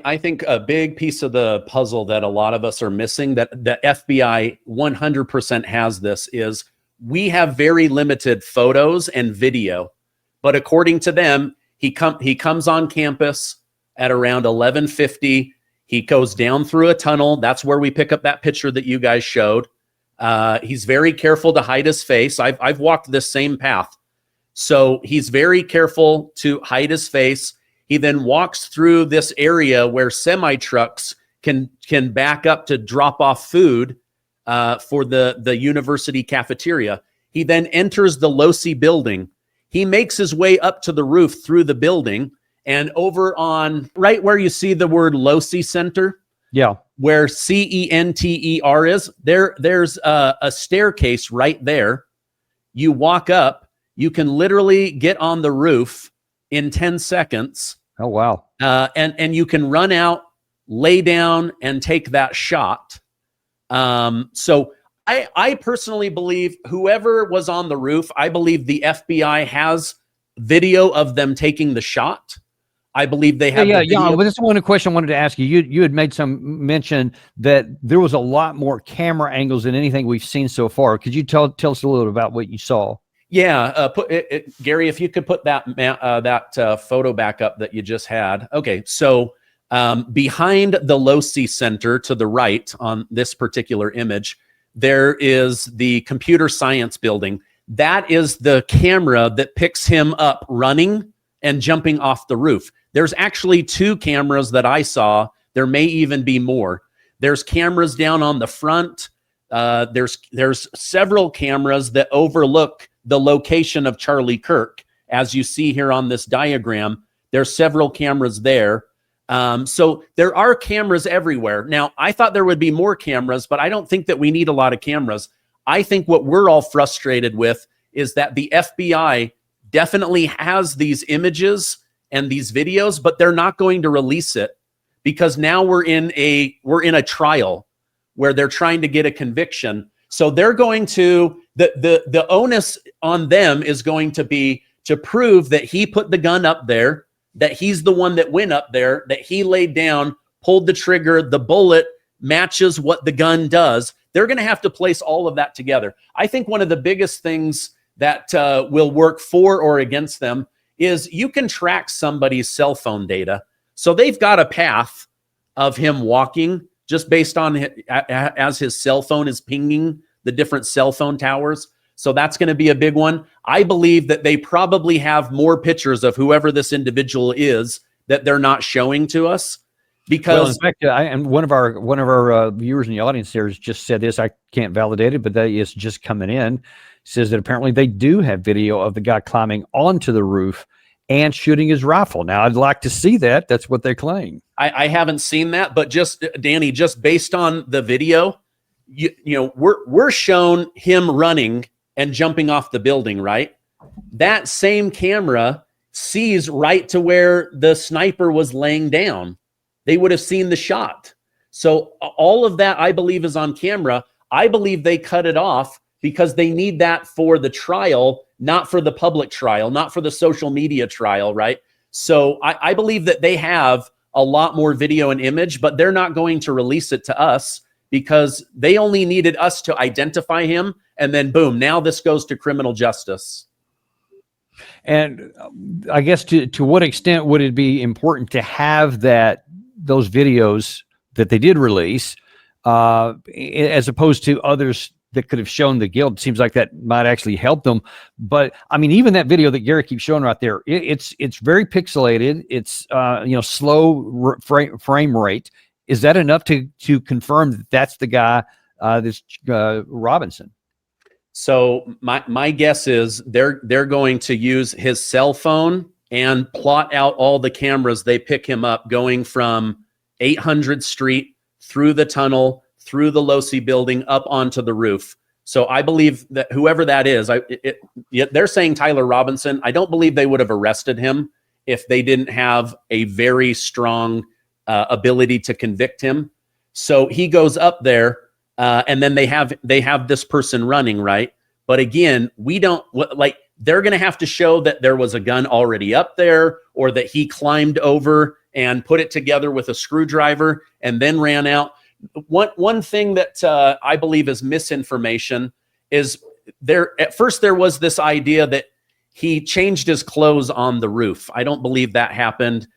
I think a big piece of the puzzle that a lot of us are missing, that the FBI 100% has this, is we have very limited photos and video. But according to them, he comes on campus at around 11:50. He goes down through a tunnel. That's where we pick up that picture that you guys showed. He's very careful to hide his face. I've walked this same path. So he's very careful to hide his face. He then walks through this area where semi-trucks can back up to drop off food for the university cafeteria. He then enters the Losi building. He makes his way up to the roof through the building, and over on right where you see the word Losi Center, where CENTER is, there's a staircase right there. You walk up, you can literally get on the roof in 10 seconds. Oh, wow. And you can run out, lay down, and take that shot. So I personally believe whoever was on the roof, I believe the FBI has video of them taking the shot. I believe they have. Yeah. Well, this is one question I wanted to ask you. You had made some mention that there was a lot more camera angles than anything we've seen so far. Could you tell us a little bit about what you saw? Yeah, Gary, if you could put that photo back up that you just had. Okay, so behind the Losi Center to the right on this particular image, there is the computer science building. That is the camera that picks him up running and jumping off the roof. There's actually 2 cameras that I saw. There may even be more. There's cameras down on the front. There's several cameras that overlook the location of Charlie Kirk. As you see here on this diagram, there's several cameras there. So there are cameras everywhere. Now, I thought there would be more cameras, but I don't think that we need a lot of cameras. I think what we're all frustrated with is that the FBI definitely has these images and these videos, but they're not going to release it because now we're in a trial where they're trying to get a conviction. So they're going to, the onus on them is going to be to prove that he put the gun up there, that he's the one that went up there, that he laid down, pulled the trigger, the bullet matches what the gun does. They're going to have to place all of that together. I think one of the biggest things that will work for or against them is you can track somebody's cell phone data. So they've got a path of him walking just based on as his cell phone is pinging the different cell phone towers. So that's going to be a big one. I believe that they probably have more pictures of whoever this individual is that they're not showing to us. Because well, in fact, and one of our viewers in the audience here has just said this. I can't validate it, but that is just coming in. Says that apparently they do have video of the guy climbing onto the roof and shooting his rifle. Now, I'd like to see that. That's what they claim. I haven't seen that, but just Danny, just based on the video, you know, we're shown him running and jumping off the building, right? That same camera sees right to where the sniper was laying down. They would have seen the shot. So all of that, I believe, is on camera. I believe they cut it off because they need that for the trial, not for the public trial, not for the social media trial, right? So I believe that they have a lot more video and image, but they're not going to release it to us because they only needed us to identify him, and then boom, now this goes to criminal justice. And I guess to what extent would it be important to have those videos that they did release, as opposed to others that could have shown the guilt? It seems like that might actually help them. But I mean, even that video that Gary keeps showing right there, it's very pixelated. It's slow frame rate. Is that enough to confirm that that's the guy, this Robinson? So my guess is they're going to use his cell phone and plot out all the cameras they pick him up going from 800th Street through the tunnel, through the Losi building, up onto the roof. So I believe that whoever that is, they're saying Tyler Robinson. I don't believe they would have arrested him if they didn't have a very strong ability to convict him. So he goes up there, and then they have this person running, right? But again, we don't they're going to have to show that there was a gun already up there, or that he climbed over and put it together with a screwdriver and then ran out. One thing that I believe is misinformation is at first there was this idea that he changed his clothes on the roof. I don't believe that happened.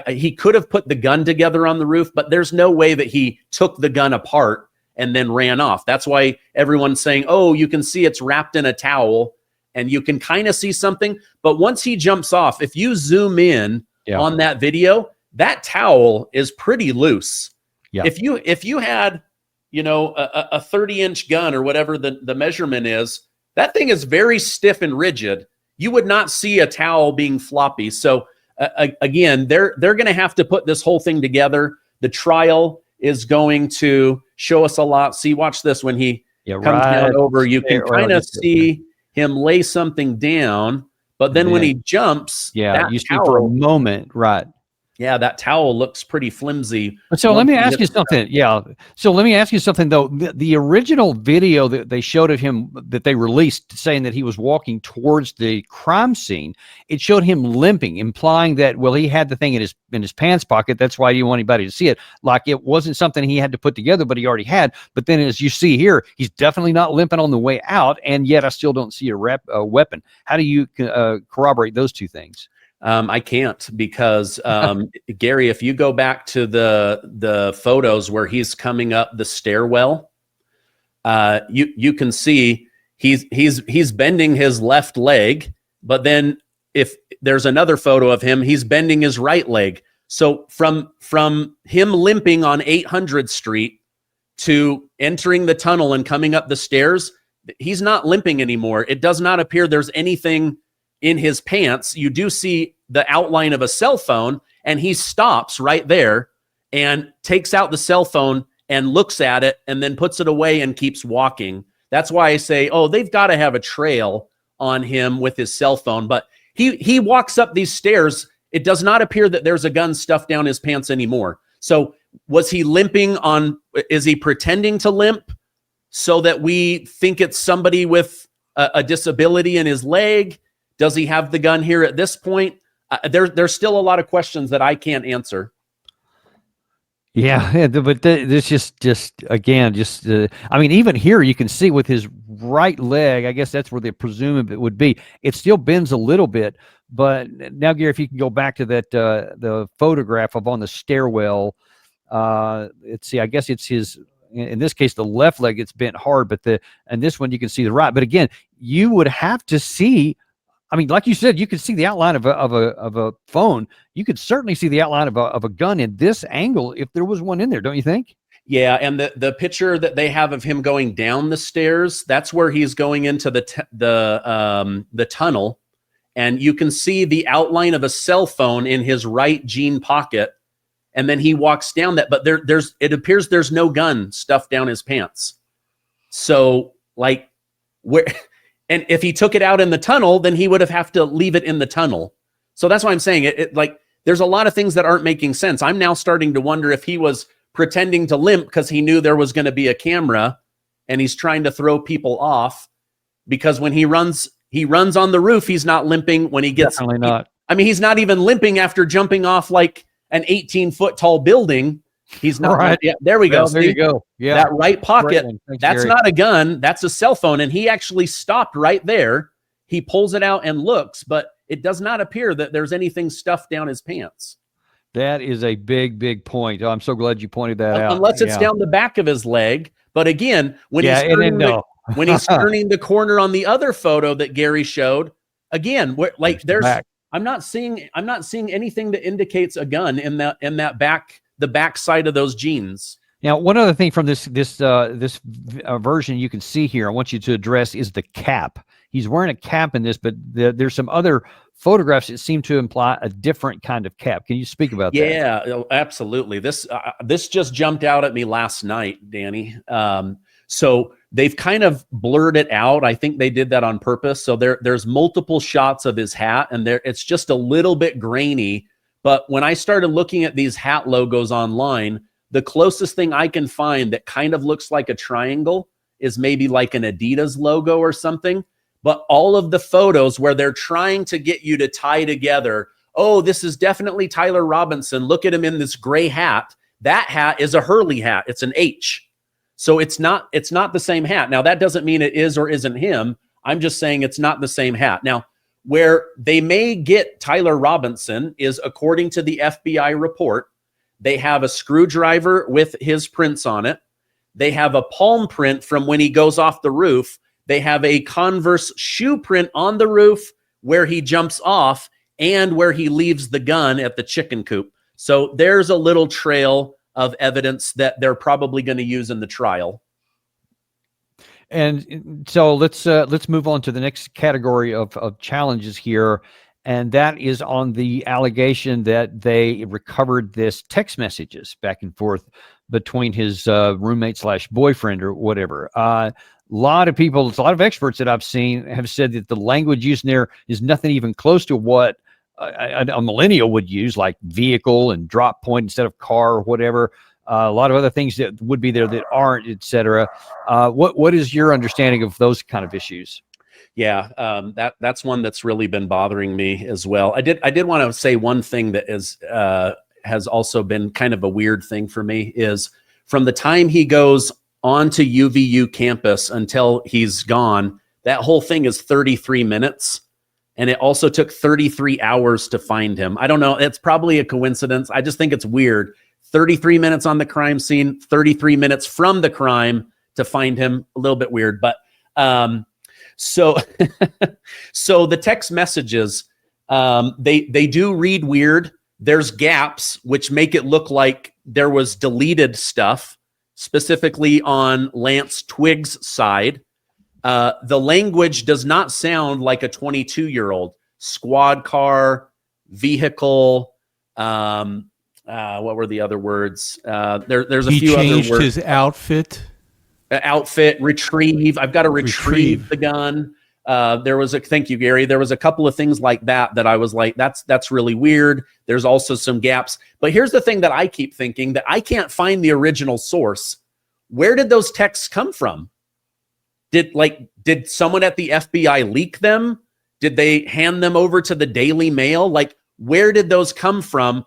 He could have put the gun together on the roof, but there's no way that he took the gun apart and then ran off. That's why everyone's saying, oh, you can see it's wrapped in a towel and you can kind of see something. But once he jumps off, if you zoom in on that video, that towel is pretty loose. Yeah. If you had, you know, a 30-inch gun or whatever the measurement is, that thing is very stiff and rigid. You would not see a towel being floppy. So again, they're going to have to put this whole thing together. The trial is going to show us a lot. See, watch this. When he comes down over, you can kind of see him lay something down, but then when he jumps, you see for a moment, right? Yeah, that towel looks pretty flimsy. So let me ask you something. Yeah. So let me ask you something, though. The original video that they showed of him, that they released saying that he was walking towards the crime scene, it showed him limping, implying that, well, he had the thing in his pants pocket. That's why you want anybody to see it. Like it wasn't something he had to put together, but he already had. But then as you see here, he's definitely not limping on the way out. And yet I still don't see a weapon. How do you corroborate those two things? I can't, because Gary, if you go back to the photos where he's coming up the stairwell, you can see he's bending his left leg, but then if there's another photo of him, he's bending his right leg. So from him limping on 800th Street to entering the tunnel and coming up the stairs, he's not limping anymore. It does not appear there's anything in his pants. You do see the outline of a cell phone, and he stops right there and takes out the cell phone and looks at it and then puts it away and keeps walking. That's why I say, oh, they've got to have a trail on him with his cell phone. But he walks up these stairs. It does not appear that there's a gun stuffed down his pants anymore. So was he limping is he pretending to limp so that we think it's somebody with a disability in his leg? Does he have the gun here at this point? There's still a lot of questions that I can't answer. Yeah, but this just again, I mean, even here you can see with his right leg, I guess that's where they presume it would be. It still bends a little bit, but now, Gary, if you can go back to that the photograph of on the stairwell, let's see, I guess it's his. In this case, the left leg, it's bent hard, but and this one you can see the right. But again, you would have to see. I mean, like you said, you could see the outline of a phone. You could certainly see the outline of a gun in this angle if there was one in there, don't you think? Yeah, and the picture that they have of him going down the stairs, that's where he's going into the tunnel, and you can see the outline of a cell phone in his right jean pocket, and then he walks down that. But it appears there's no gun stuffed down his pants. So, like, where? And if he took it out in the tunnel, then he would have to leave it in the tunnel. So that's why I'm saying it like there's a lot of things that aren't making sense. I'm now starting to wonder if he was pretending to limp because he knew there was going to be a camera and he's trying to throw people off, because when he runs on the roof, he's not limping. When he gets, definitely not. I mean, he's not even limping after jumping off like an 18-foot tall building. He's not. Right. Yeah, there we go. Well, there you go. Yeah. That right pocket, Thanks, that's Gary. not a gun. That's a cell phone. And he actually stopped right there. He pulls it out and looks, but it does not appear that there's anything stuffed down his pants. That is a big, big point. Oh, I'm so glad you pointed that out. Unless it's down the back of his leg. But again, when he's turning the corner on the other photo that Gary showed, again, I'm not seeing anything that indicates a gun in that the back side of those jeans. Now, one other thing from this version you can see here, I want you to address, is the cap. He's wearing a cap in this, but there's some other photographs that seem to imply a different kind of cap. Can you speak about that? Yeah, absolutely. This just jumped out at me last night, Danny. So they've kind of blurred it out. I think they did that on purpose. So there's multiple shots of his hat, and it's just a little bit grainy. But when I started looking at these hat logos online, the closest thing I can find that kind of looks like a triangle is maybe like an Adidas logo or something. But all of the photos where they're trying to get you to tie together, oh, this is definitely Tyler Robinson. Look at him in this gray hat. That hat is a Hurley hat. It's an H. So it's not the same hat. Now, that doesn't mean it is or isn't him. I'm just saying it's not the same hat. Now, where they may get Tyler Robinson is, according to the FBI report, they have a screwdriver with his prints on it. They have a palm print from when he goes off the roof. They have a Converse shoe print on the roof where he jumps off and where he leaves the gun at the chicken coop. So there's a little trail of evidence that they're probably going to use in the trial. And so let's move on to the next category of challenges here, and that is on the allegation that they recovered this text messages back and forth between his roommate / boyfriend or whatever. A lot of people, a lot of experts that I've seen have said that the language used in there is nothing even close to what a millennial would use, like vehicle and drop point instead of car or whatever. A lot of other things that would be there that aren't, etc. What is your understanding of those kind of issues? Yeah, that's one that's really been bothering me as well. I did want to say one thing that has also been kind of a weird thing for me is from the time he goes onto UVU campus until he's gone, that whole thing is 33 minutes. And it also took 33 hours to find him. I don't know. It's probably a coincidence. I just think it's weird. 33 minutes on the crime scene, 33 minutes from the crime to find him. A little bit weird. But so the text messages, they do read weird. There's gaps, which make it look like there was deleted stuff, specifically on Lance Twig's side. The language does not sound like a 22-year-old. Squad car, vehicle, what were the other words? There's a few other words. He changed his outfit. Outfit, retrieve. I've got to retrieve the gun. Thank you, Gary. There was a couple of things like that I was like, that's really weird. There's also some gaps. But here's the thing that I keep thinking, that I can't find the original source. Where did those texts come from? Did someone at the FBI leak them? Did they hand them over to the Daily Mail? Like, where did those come from?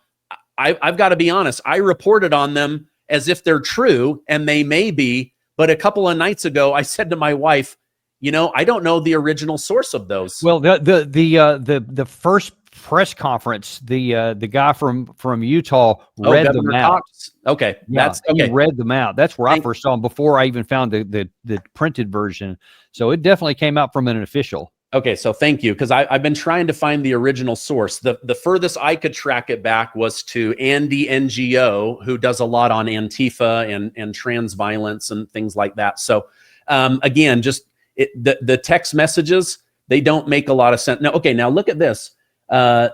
I've got to be honest. I reported on them as if they're true, and they may be. But a couple of nights ago, I said to my wife, I don't know the original source of those. Well, the first press conference, the guy from Utah read them out. Okay, yeah, he read them out. That's where I first saw them before I even found the printed version. So it definitely came out from an official. Okay, so thank you, because I've been trying to find the original source. The furthest I could track it back was to Andy NGO, who does a lot on Antifa and trans violence and things like that. So again, just the text messages, they don't make a lot of sense. Now look at this.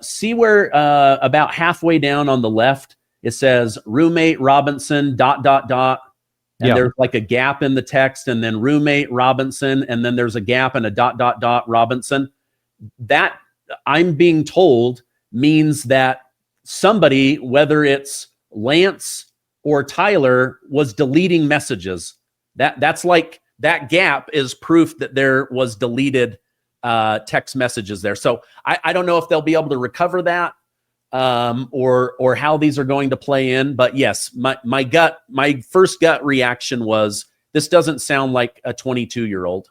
See where about halfway down on the left, it says roommate Robinson ... And there's like a gap in the text, and then roommate Robinson, and then there's a gap and a ... Robinson. That, I'm being told, means that somebody, whether it's Lance or Tyler, was deleting messages. That's like, that gap is proof that there was deleted text messages there. So I don't know if they'll be able to recover that or how these are going to play in. But yes, my first gut reaction was, this doesn't sound like a 22-year-old.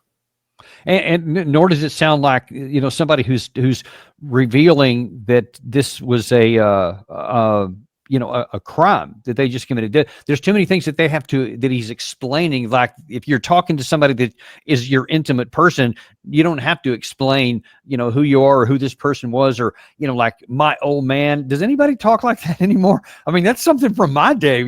And nor does it sound like, somebody who's revealing that this was a crime that they just committed. There's too many things that that he's explaining. Like, if you're talking to somebody that is your intimate person, you don't have to explain, who you are or who this person was, or, like, my old man. Does anybody talk like that anymore? I mean, that's something from my day,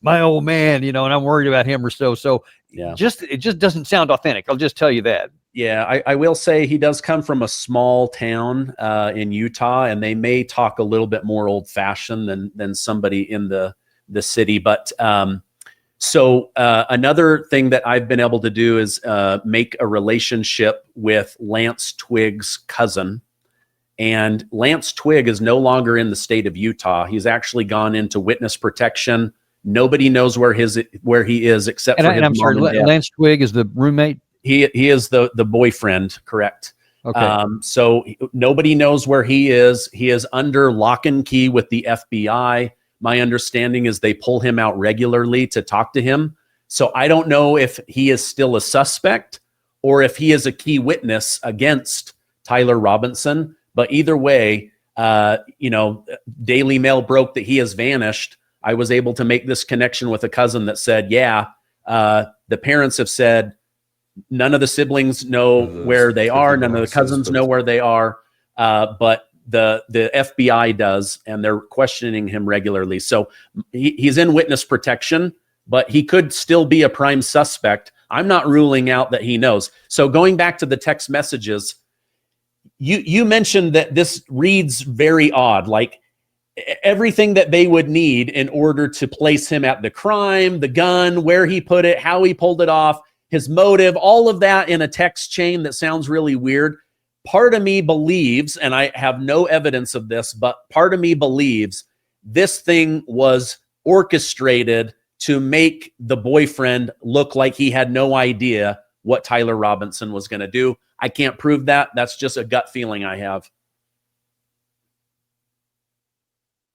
my old man, and I'm worried about him or so. So yeah, it just doesn't sound authentic. I'll just tell you that. Yeah, I will say he does come from a small town in Utah, and they may talk a little bit more old-fashioned than somebody in the city. But so another thing that I've been able to do is make a relationship with Lance Twig's cousin. And Lance Twig is no longer in the state of Utah. He's actually gone into witness protection. Nobody knows where he is except for his I'm sorry, mom and dad. Lance Twig is the roommate? He is the boyfriend, correct? Okay. So nobody knows where he is. He is under lock and key with the FBI. My understanding is they pull him out regularly to talk to him. So I don't know if he is still a suspect or if he is a key witness against Tyler Robinson. But either way, Daily Mail broke that he has vanished. I was able to make this connection with a cousin that said, the parents have said none of the siblings know where they are. None of the cousins know where they are. But the FBI does, and they're questioning him regularly. So he's in witness protection, but he could still be a prime suspect. I'm not ruling out that he knows. So going back to the text messages, you mentioned that this reads very odd, like everything that they would need in order to place him at the crime, the gun, where he put it, how he pulled it off, his motive, all of that in a text chain that sounds really weird. Part of me believes, and I have no evidence of this, but part of me believes this thing was orchestrated to make the boyfriend look like he had no idea what Tyler Robinson was going to do. I can't prove that. That's just a gut feeling I have.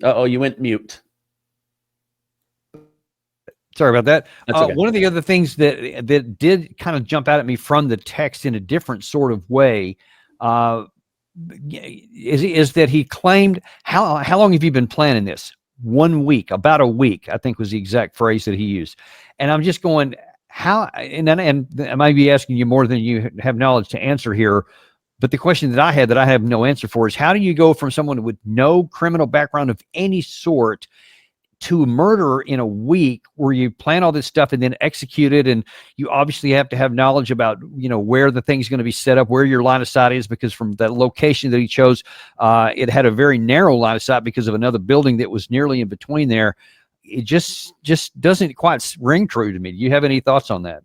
Uh-oh, you went mute. Sorry about that. Okay. One of the other things that did kind of jump out at me from the text in a different sort of way is that he claimed, how long have you been planning this? 1 week, about a week, I think was the exact phrase that he used. And I'm just going, how, and I might be asking you more than you have knowledge to answer here, but the question that I have no answer for is, how do you go from someone with no criminal background of any sort to murder in a week, where you plan all this stuff and then execute it? And you obviously have to have knowledge about, where the thing's going to be set up, where your line of sight is, because from the location that he chose, it had a very narrow line of sight because of another building that was nearly in between there. It just doesn't quite ring true to me. Do you have any thoughts on that?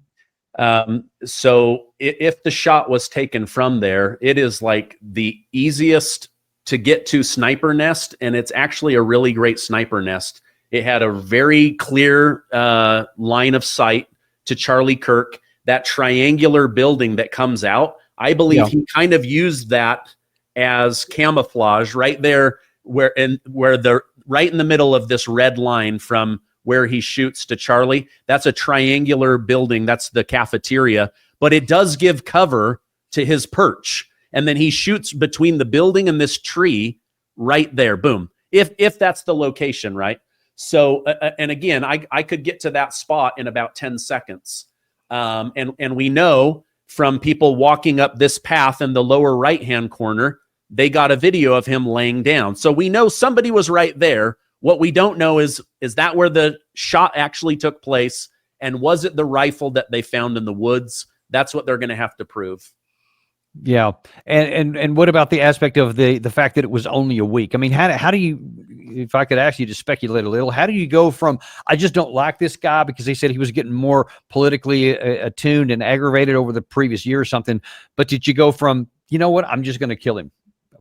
So if the shot was taken from there, it is like the easiest to get to sniper nest. And it's actually a really great sniper nest. It had a very clear line of sight to Charlie Kirk. That triangular building that comes out, I believe he kind of used that as camouflage right there, where the right in the middle of this red line from where he shoots to Charlie. That's a triangular building. That's the cafeteria, but it does give cover to his perch. And then he shoots between the building and this tree right there. Boom. If that's the location, right? So, and again, I could get to that spot in about 10 seconds. And we know from people walking up this path in the lower right-hand corner, they got a video of him laying down. So we know somebody was right there. What we don't know is that where the shot actually took place? And was it the rifle that they found in the woods? That's what they're going to have to prove. Yeah. And what about the aspect of the fact that it was only a week? I mean, how do you, if I could ask you to speculate a little, how do you go from, I just don't like this guy because they said he was getting more politically attuned and aggravated over the previous year or something, but did you go from, you know what, I'm just going to kill him?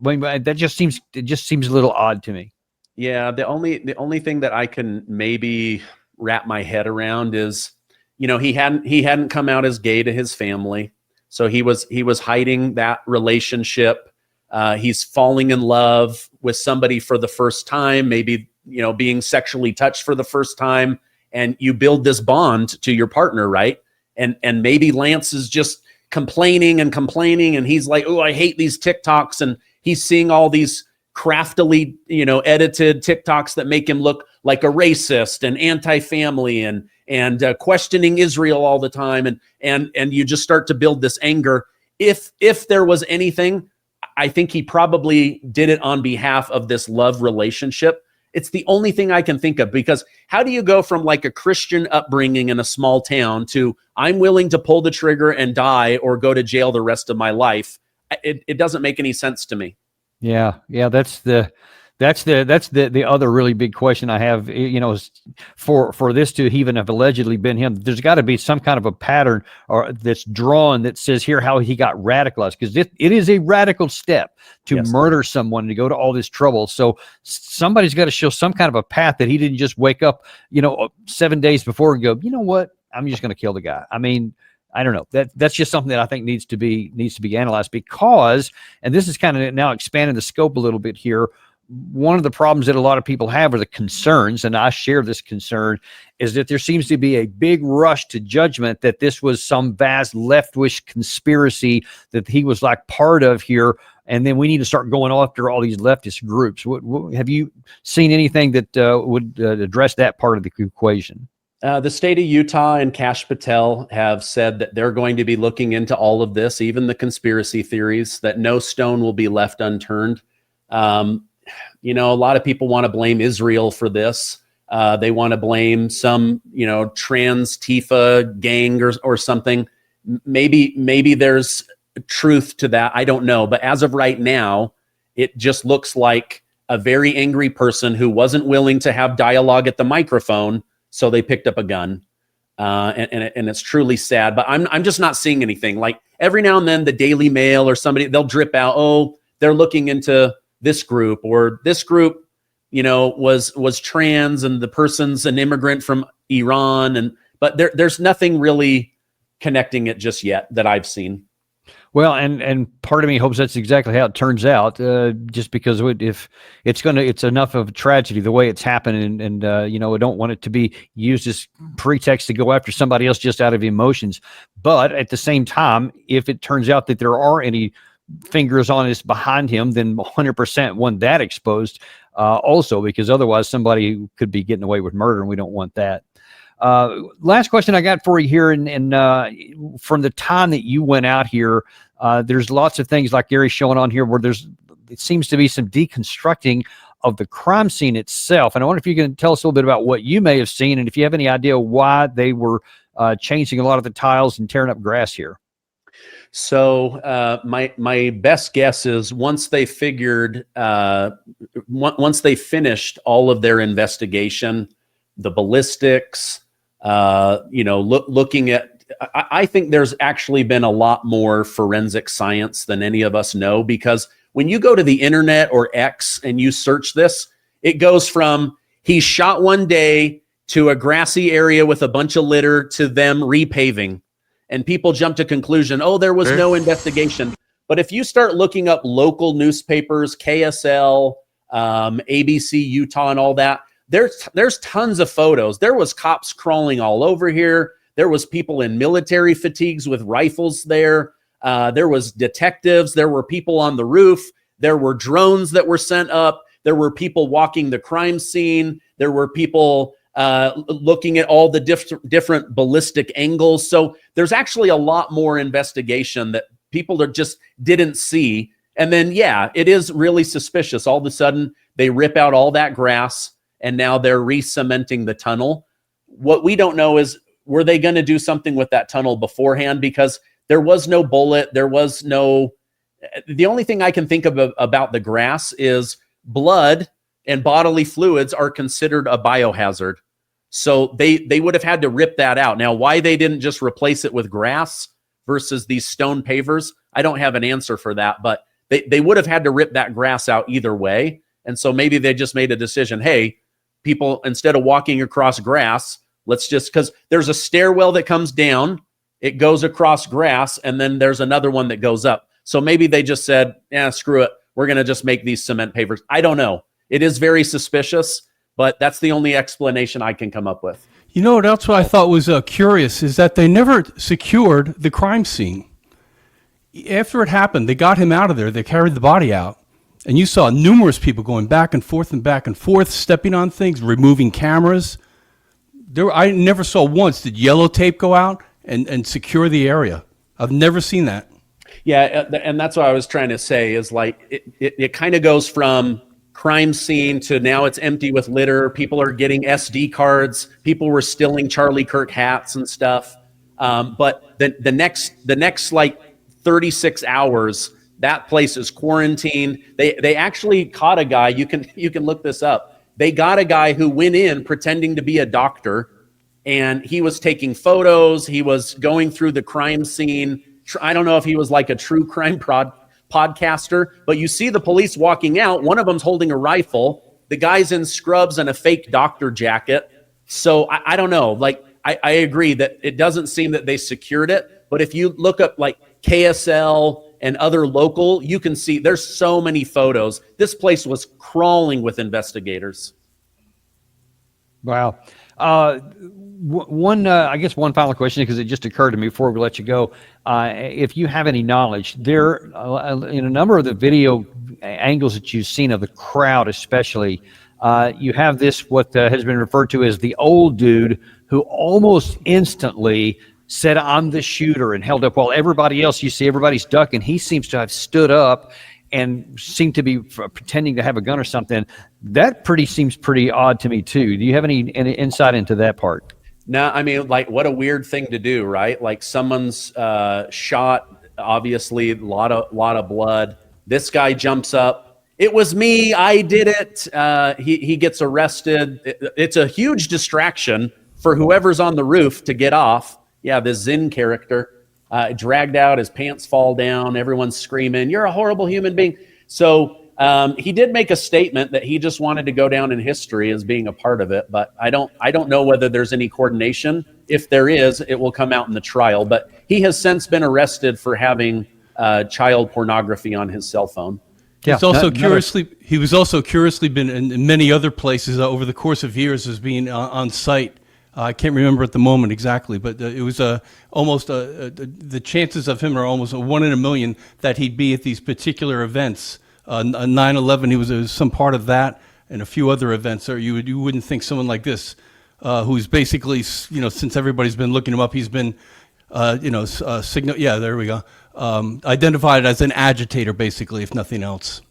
I mean, it just seems a little odd to me. Yeah. The only thing that I can maybe wrap my head around is, he hadn't come out as gay to his family. So he was hiding that relationship. He's falling in love with somebody for the first time, maybe, being sexually touched for the first time. And you build this bond to your partner, right? And maybe Lance is just complaining. And he's like, oh, I hate these TikToks. And he's seeing all these craftily, edited TikToks that make him look like a racist and anti-family and questioning Israel all the time. And you just start to build this anger. If there was anything, I think he probably did it on behalf of this love relationship. It's the only thing I can think of, because how do you go from like a Christian upbringing in a small town to I'm willing to pull the trigger and die or go to jail the rest of my life? It doesn't make any sense to me. Yeah. That's the other really big question I have, for this to even have allegedly been him. There's got to be some kind of a pattern or that's drawn that says here how he got radicalized, because it is a radical step to murder someone, to go to all this trouble. So somebody's got to show some kind of a path that he didn't just wake up, 7 days before and go, you know what, I'm just going to kill the guy. I mean, I don't know. That's just something that I think needs to be analyzed, because, and this is kind of now expanding the scope a little bit here. One of the problems that a lot of people have, are the concerns, and I share this concern, is that there seems to be a big rush to judgment that this was some vast leftish conspiracy that he was like part of here, and then we need to start going after all these leftist groups. Have you seen anything that would address that part of the equation? The state of Utah and Kash Patel have said that they're going to be looking into all of this, even the conspiracy theories, that no stone will be left unturned. You know, a lot of people want to blame Israel for this. They want to blame some, you know, trans Tifa gang or something. Maybe there's truth to that. I don't know. But as of right now, it just looks like a very angry person who wasn't willing to have dialogue at the microphone, so they picked up a gun. And it's truly sad. But I'm just not seeing anything. Like every now and then, the Daily Mail or somebody, they'll drip out, oh, they're looking into this group, or this group, you know, was trans and the person's an immigrant from Iran, but there's nothing really connecting it just yet that I've seen. Well, and part of me hopes that's exactly how it turns out, just because if it's enough of a tragedy the way it's happened, and you know, I don't want it to be used as pretext to go after somebody else just out of emotions. But at the same time, if it turns out that there are any fingers on this behind him, then 100% want that exposed, also, because otherwise somebody could be getting away with murder, and we don't want that. Last question I got for you here, and from the time that you went out here, there's lots of things like Gary's showing on here where it seems to be some deconstructing of the crime scene itself. And I wonder if you can tell us a little bit about what you may have seen, and if you have any idea why they were changing a lot of the tiles and tearing up grass here. So my best guess is once they finished all of their investigation, the ballistics, you know, looking at, I think there's actually been a lot more forensic science than any of us know, because when you go to the internet or X and you search this, it goes from he's shot one day to a grassy area with a bunch of litter to them repaving. And people jump to conclusion, oh, there was no investigation. But if you start looking up local newspapers, KSL, ABC Utah and all that, there's tons of photos. There was cops crawling all over here. There was people in military fatigues with rifles there. There was detectives. There were people on the roof. There were drones that were sent up. There were people walking the crime scene. There were people looking at all the different ballistic angles. So there's actually a lot more investigation that people just didn't see. And then, yeah, it is really suspicious. All of a sudden, they rip out all that grass, and now they're re-cementing the tunnel. What we don't know is, were they going to do something with that tunnel beforehand? Because there was no bullet. There was no... The only thing I can think of about the grass is blood and bodily fluids are considered a biohazard. So they would have had to rip that out. Now, why they didn't just replace it with grass versus these stone pavers, I don't have an answer for that, but they would have had to rip that grass out either way. And so maybe they just made a decision, hey, people, instead of walking across grass, let's just, because there's a stairwell that comes down, it goes across grass, and then there's another one that goes up. So maybe they just said, yeah, screw it. We're going to just make these cement pavers. I don't know. It is very suspicious, but that's the only explanation I can come up with. You know, that's what I thought was curious, is that they never secured the crime scene. After it happened, they got him out of there. They carried the body out. And you saw numerous people going back and forth, stepping on things, removing cameras. I never saw once did yellow tape go out and secure the area. I've never seen that. Yeah, and that's what I was trying to say is like it kind of goes from crime scene to now it's empty with litter. People are getting SD cards. People were stealing Charlie Kirk hats and stuff. But the next like 36 hours, that place is quarantined. They actually caught a guy. You can look this up. They got a guy who went in pretending to be a doctor, and he was taking photos. He was going through the crime scene. I don't know if he was like a true crime podcaster, but you see the police walking out. One of them's holding a rifle. The guy's in scrubs and a fake doctor jacket. So I don't know. Like I agree that it doesn't seem that they secured it, But if you look up like KSL and other local, you can see there's so many photos. This place was crawling with investigators. Wow. I guess one final question, because it just occurred to me before we let you go. If you have any knowledge, there in a number of the video angles that you've seen of the crowd, especially, you have this what has been referred to as the old dude who almost instantly said, "I'm the shooter," and held up while everybody else, you see everybody's ducking. He seems to have stood up and seemed to be pretending to have a gun or something. That seems pretty odd to me too. Do you have any insight into that part? No, I mean, like, what a weird thing to do, right? Like, someone's shot, obviously, a lot of blood. This guy jumps up. "It was me. I did it." He gets arrested. It's a huge distraction for whoever's on the roof to get off. Yeah, this Zen character dragged out. His pants fall down. Everyone's screaming, "You're a horrible human being." So he did make a statement that he just wanted to go down in history as being a part of it. But I don't know whether there's any coordination. If there is, it will come out in the trial. But he has since been arrested for having child pornography on his cell phone. Yeah, he was also curiously been in many other places over the course of years as being on site. I can't remember at the moment exactly, but it was almost the chances of him are almost a 1 in a million that he'd be at these particular events. 9/11, he was some part of that, and a few other events. Or you wouldn't think someone like this, who's basically, since everybody's been looking him up, he's been, there we go, identified as an agitator, basically, if nothing else.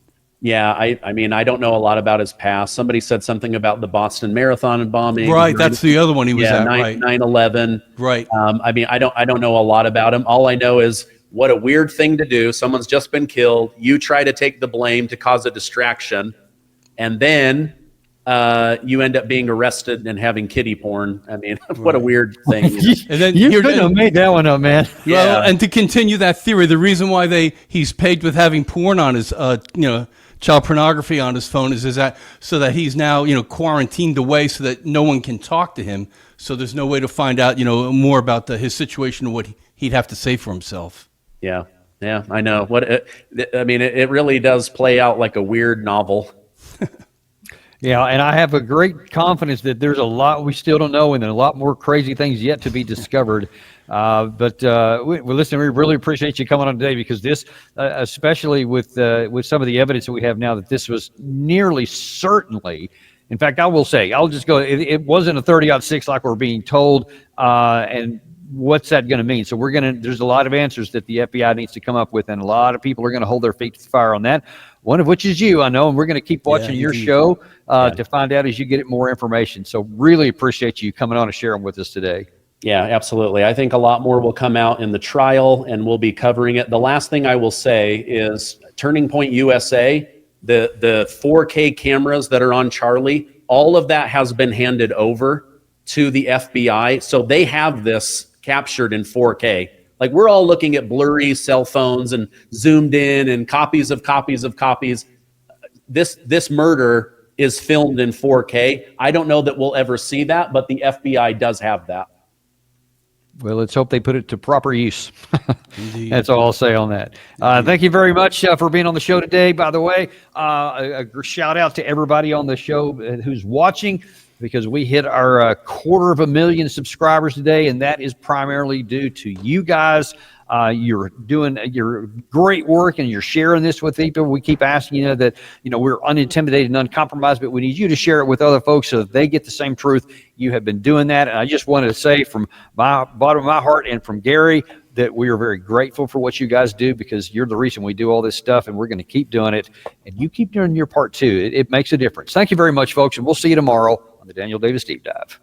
Yeah, I mean, I don't know a lot about his past. Somebody said something about the Boston Marathon bombing. Right, that's the other one he was at. Right, 9/11. Right. I mean, I don't know a lot about him. All I know is what a weird thing to do. Someone's just been killed. You try to take the blame to cause a distraction, and then you end up being arrested and having kiddie porn. I mean, what a weird thing. And then you couldn't have made that one up, man. Well, and to continue that theory, the reason why he's pegged with having porn on his, child pornography on his phone is that so that he's now, quarantined away so that no one can talk to him. So there's no way to find out, more about his situation and what he'd have to say for himself. Yeah, I know. It really does play out like a weird novel. Yeah, and I have a great confidence that there's a lot we still don't know, and a lot more crazy things yet to be discovered. But listen, we really appreciate you coming on today, because this, especially with some of the evidence that we have now, that this was nearly certainly. In fact, I will say, I'll just go. It wasn't a 30-06 like we're being told, and what's that going to mean? So there's a lot of answers that the FBI needs to come up with, and a lot of people are going to hold their feet to the fire on that. One of which is you, I know, and we're going to keep watching your show to find out as you get more information. So really appreciate you coming on and sharing with us today. Yeah, absolutely. I think a lot more will come out in the trial, and we'll be covering it. The last thing I will say is Turning Point USA, the 4K cameras that are on Charlie, all of that has been handed over to the FBI. So they have this captured in 4K. Like, we're all looking at blurry cell phones and zoomed in and copies of copies of copies. This murder is filmed in 4K. I don't know that we'll ever see that, but the FBI does have that. Well, let's hope they put it to proper use. That's all I'll say on that. Thank you very much for being on the show today. By the way, a shout out to everybody on the show who's watching, because we hit our 250,000 subscribers today, and that is primarily due to you guys. You're doing your great work, and you're sharing this with people. We keep asking that we're unintimidated and uncompromised, but we need you to share it with other folks so that they get the same truth. You have been doing that, and I just wanted to say from my bottom of my heart and from Gary that we are very grateful for what you guys do, because you're the reason we do all this stuff, and we're going to keep doing it, and you keep doing your part too. It makes a difference. Thank you very much, folks, and we'll see you tomorrow on the Daniel Davis Deep Dive.